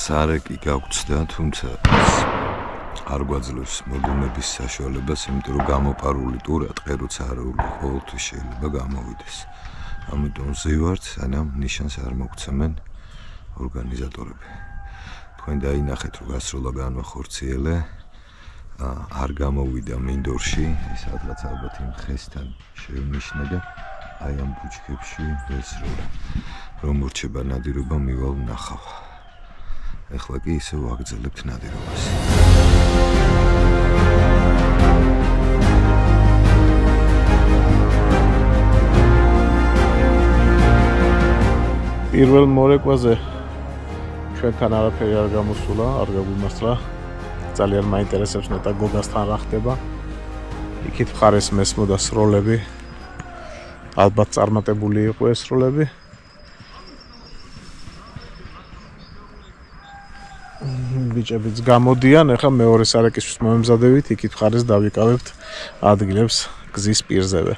სარეკი გაგვცდა, თუმცა არ გვაძლევს მოგონების საშუალებას, იმიტომ რომ გამოპარული ტურა ტყეროც არეული ყოველთვის შეიძლება გამოვიდეს. ამიტომ ზივართ, სანამ ნიშანს არ მოგცემენ ორგანიზატორები. თქვენ დაინახეთ, რომ გასროლა განვახორციელე, არ გამოვიდა მინდორში, ეს რაღაც ალბათ იმ ხესთან შევნიშნე და აი ამ ბუჩქებში ვესროლე. რომ მორჩება ნადირობა, მივალ ნახავ. ეხლა კი ისე ვაგრძელებთ ნადირობას. პირველ მორეკვაზე ჩვენთან არაფერი არ გამოსულა, არ გაგვიმასწრა. ძალიან მაინტერესებს ნეტა გოგასთან რა ხდება. იქით მხარეს მესმოდა სროლები. ალბათ წარმატებული იყო ეს სროლები. ბიჭებიც გამოდიან, ახლა მეორე სარეკისთვის მომემზადებით, იქით მხარეს დავიკავებთ ადგილებს გზის პირზევე.